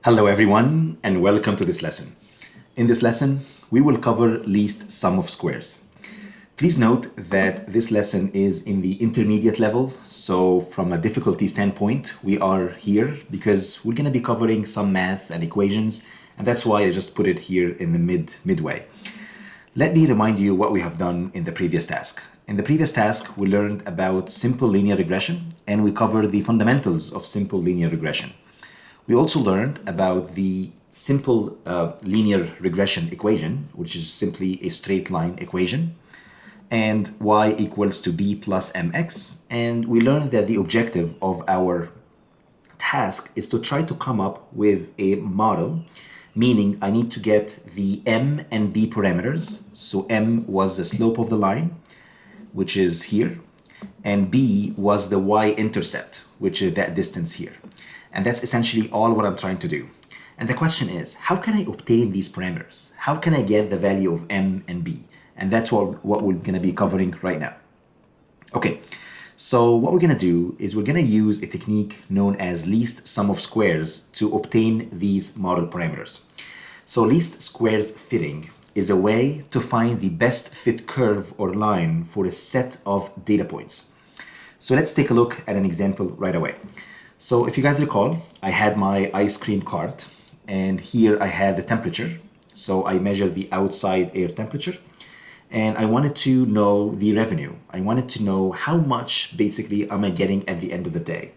Hello everyone and welcome to this lesson. In this lesson, we will cover least sum of squares. Please note that this lesson is in the intermediate level, so from a difficulty standpoint, we are here because we're going to be covering some math and equations, and that's why I just put it here in the midway. Let me remind you what we have done in the previous task. In the previous task, we learned about simple linear regression, and we covered the fundamentals of simple linear regression. We also learned about the simple linear regression equation, which is simply a straight line equation, and y equals to b plus mx. And we learned that the objective of our task is to try to come up with a model, meaning I need to get the m and b parameters. So m was the slope of the line, which is here, and b was the y-intercept, which is that distance here. And that's essentially all what I'm trying to do. And the question is, how can I obtain these parameters? How can I get the value of m and b? And that's what we're going to be covering right now. Okay, so what we're going to do is we're going to use a technique known as least sum of squares to obtain these model parameters. So least squares fitting is a way to find the best fit curve or line for a set of data points. So let's take a look at an example right away. So if you guys recall, I had my ice cream cart, and here I had the temperature. So I measured the outside air temperature, and I wanted to know the revenue. I wanted to know how much basically am I getting at the end of the day.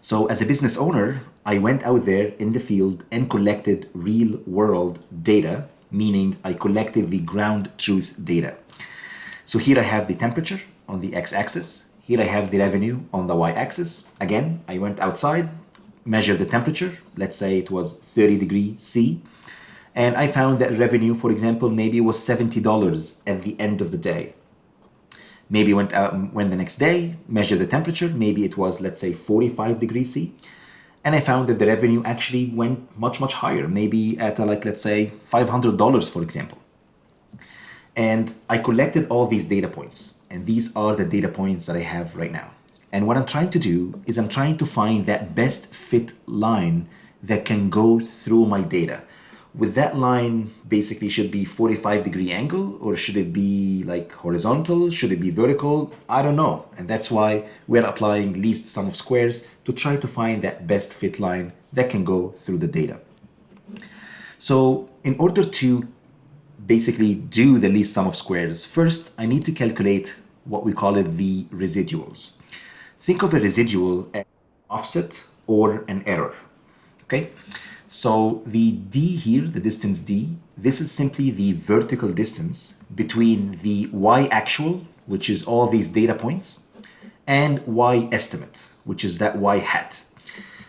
So as a business owner, I went out there in the field and collected real world data, meaning I collected the ground truth data. So here I have the temperature on the x-axis. Here I have the revenue on the y-axis. Again, I went outside, measured the temperature. Let's say it was 30 degrees C. And I found that revenue, for example, maybe was $70 at the end of the day. Maybe went the next day, measured the temperature. Maybe it was, let's say, 45 degrees C. And I found that the revenue actually went much, much higher. Maybe at let's say $500, for example. And I collected all these data points, and these are the data points that I have right now. And what I'm trying to do is I'm trying to find that best fit line that can go through my data. With that line basically should be 45-degree angle, or should it be like horizontal? Should it be vertical? I don't know. And that's why we're applying least sum of squares to try to find that best fit line that can go through the data. So in order to basically do the least sum of squares, first I need to calculate what we call it the residuals. Think of a residual as an offset or an error. Okay, so the d here, the distance d, this is simply the vertical distance between the y actual, which is all these data points, and y estimate, which is that y hat.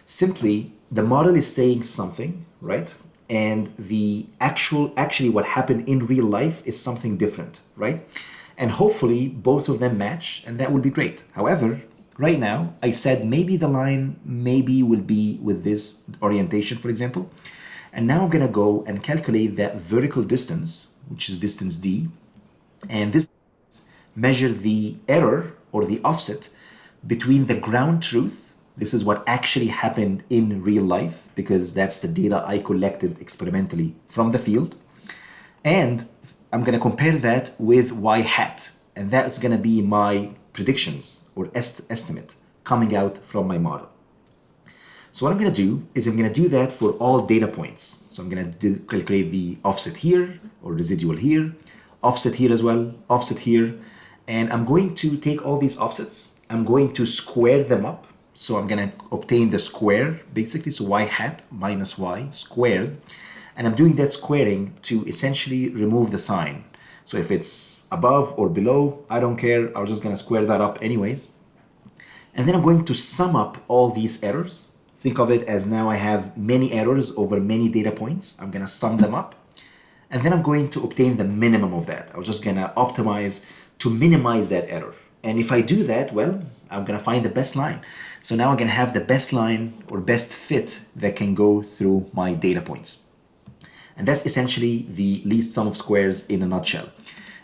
Simply, the model is saying something, right? And the actually what happened in real life is something different, right? And hopefully both of them match, and that would be great. However, right now I said maybe the line maybe will be with this orientation, for example. And now I'm gonna go and calculate that vertical distance, which is distance d, and this measure the error or the offset between the ground truth. This is what actually happened in real life, because that's the data I collected experimentally from the field. And I'm going to compare that with y hat, and that's going to be my predictions or estimate coming out from my model. So what I'm going to do is I'm going to do that for all data points. So I'm going to calculate the offset here, or residual here, offset here as well, offset here. And I'm going to take all these offsets, I'm going to square them up. So I'm going to obtain the square, basically, so y hat minus y squared. And I'm doing that squaring to essentially remove the sign. So if it's above or below, I don't care. I'm just going to square that up anyways. And then I'm going to sum up all these errors. Think of it as now I have many errors over many data points. I'm going to sum them up. And then I'm going to obtain the minimum of that. I'm just going to optimize to minimize that error. And if I do that, well, I'm going to find the best line. So now I'm going to have the best line or best fit that can go through my data points. And that's essentially the least sum of squares in a nutshell.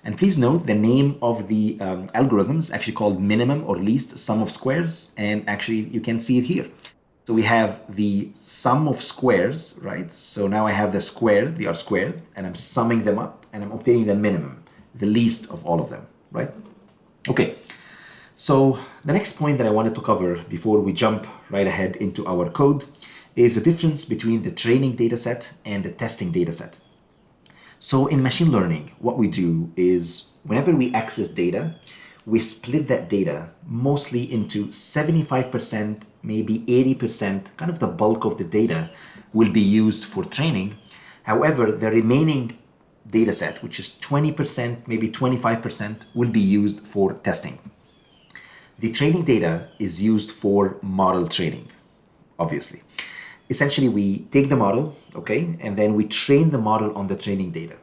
And please note the name of the algorithm is actually called minimum or least sum of squares. And actually you can see it here. So we have the sum of squares, right? So now I have the squared, they are squared, and I'm summing them up and I'm obtaining the minimum, the least of all of them, right? Okay, so the next point that I wanted to cover before we jump right ahead into our code is the difference between the training data set and the testing data set. So in machine learning, what we do is whenever we access data, we split that data mostly into 75%, maybe 80%, kind of the bulk of the data will be used for training. However, the remaining data set, which is 20%, maybe 25%, will be used for testing. The training data is used for model training, obviously. Essentially, we take the model, okay, and then we train the model on the training data.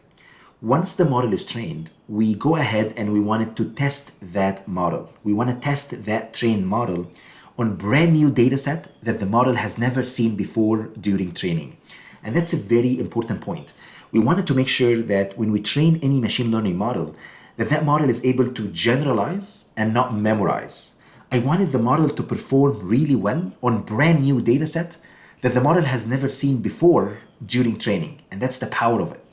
Once the model is trained, we go ahead and we wanted to test that model. We want to test that trained model on brand new data set that the model has never seen before during training. And that's a very important point. We wanted to make sure that when we train any machine learning model, that model is able to generalize and not memorize. I wanted the model to perform really well on brand new data set that the model has never seen before during training. And that's the power of it.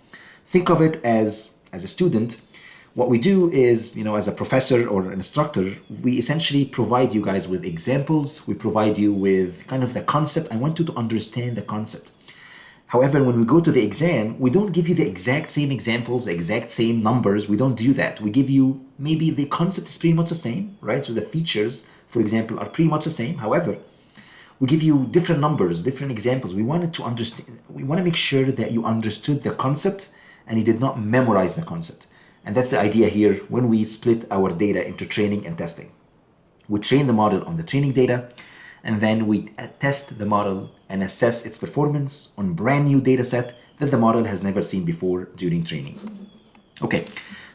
Think of it as a student. What we do is, as a professor or an instructor, we essentially provide you guys with examples. We provide you with kind of the concept. I want you to understand the concept. However, when we go to the exam, we don't give you the exact same examples, the exact same numbers. We don't do that. We give you maybe the concept is pretty much the same, right? So the features, for example, are pretty much the same. However, we give you different numbers, different examples. We wanted to understand. We want to make sure that you understood the concept and you did not memorize the concept. And that's the idea here when we split our data into training and testing. We train the model on the training data, and then we test the model and assess its performance on brand new data set that the model has never seen before during training. Okay,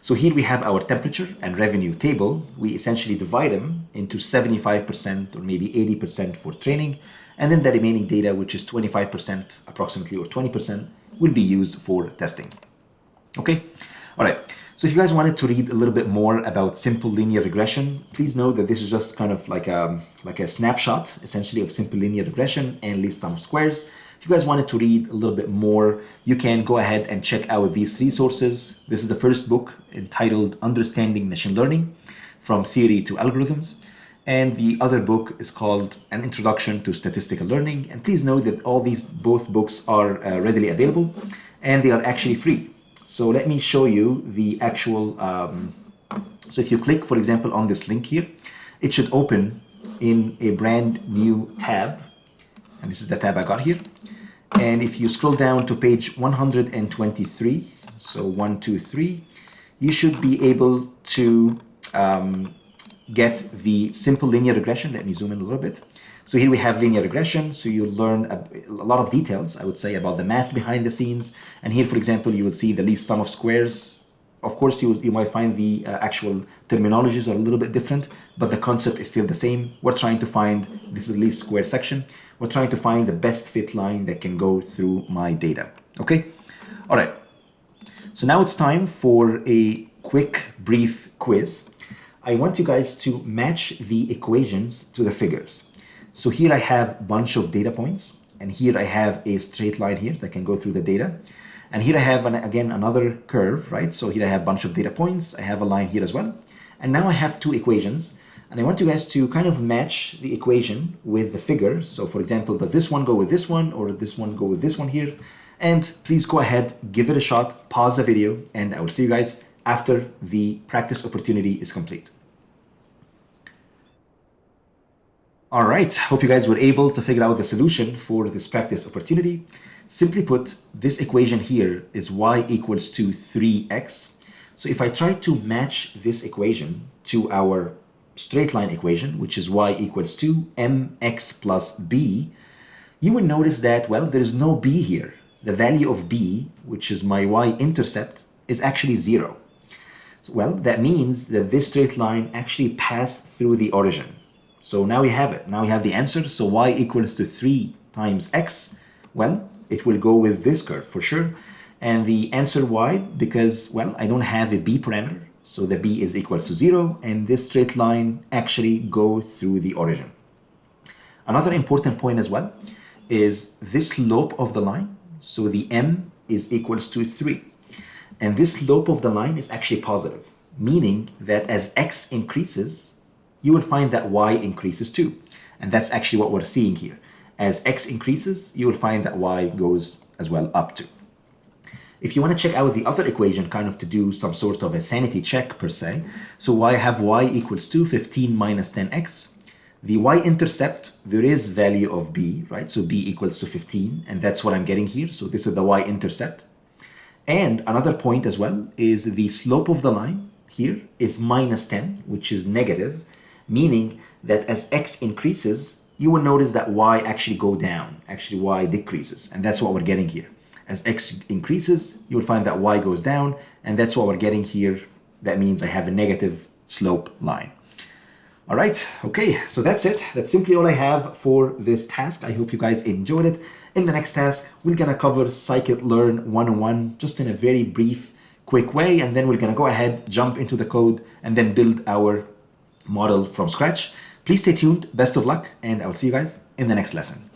so here we have our temperature and revenue table. We essentially divide them into 75% or maybe 80% for training, and then the remaining data, which is 25% approximately or 20%, will be used for testing. Okay, all right. So if you guys wanted to read a little bit more about simple linear regression, please know that this is just kind of like a snapshot, essentially, of simple linear regression and least sum of squares. If you guys wanted to read a little bit more, you can go ahead and check out these resources. This is the first book entitled Understanding Machine Learning, From Theory to Algorithms. And the other book is called An Introduction to Statistical Learning. And please know that both books are readily available and they are actually free. So let me show you the actual, so if you click, for example, on this link here, it should open in a brand new tab. And this is the tab I got here. And if you scroll down to page 123, so 123, you should be able to get the simple linear regression. Let me zoom in a little bit. So here we have linear regression. So you learn a lot of details, I would say, about the math behind the scenes. And here, for example, you will see the least sum of squares. Of course, you might find the actual terminologies are a little bit different, but the concept is still the same. We're trying to find, this is the least square section. We're trying to find the best fit line that can go through my data. Okay. All right. So now it's time for a quick, brief quiz. I want you guys to match the equations to the figures. So here I have a bunch of data points, and here I have a straight line here that can go through the data. And here I have, again, another curve, right? So here I have a bunch of data points. I have a line here as well. And now I have two equations. And I want you guys to kind of match the equation with the figure. So for example, does this one go with this one, or this one go with this one here? And please go ahead, give it a shot, pause the video, and I will see you guys after the practice opportunity is complete. All right, hope you guys were able to figure out the solution for this practice opportunity. Simply put, this equation here is y equals to 3x. So if I try to match this equation to our straight line equation, which is y equals to mx plus b, you will notice that, well, there is no b here. The value of b, which is my y-intercept, is actually 0. Well, that means that this straight line actually passed through the origin. So now we have it. Now we have the answer. So y equals to 3 times x. Well, it will go with this curve for sure. And the answer y, because, well, I don't have a b parameter. So the b is equals to 0. And this straight line actually goes through the origin. Another important point as well is this slope of the line. So the m is equals to 3. And this slope of the line is actually positive, meaning that as x increases, you will find that y increases too. And that's actually what we're seeing here. As x increases, you will find that y goes as well up too. If you want to check out the other equation, kind of to do some sort of a sanity check per se, so I have y equals to 15 minus 10x. The y-intercept, there is value of b, right? So b equals to 15, and that's what I'm getting here. So this is the y-intercept. And another point as well is the slope of the line here is minus 10, which is negative, meaning that as x increases, you will notice that y actually go down, actually y decreases, and that's what we're getting here. As x increases, you will find that y goes down, and that's what we're getting here. That means I have a negative slope line. All right, okay, so that's it. That's simply all I have for this task. I hope you guys enjoyed it. In the next task, we're gonna cover scikit-learn 101 just in a very brief, quick way, and then we're gonna go ahead, jump into the code, and then build our model from scratch. Please stay tuned, best of luck, and I'll see you guys in the next lesson.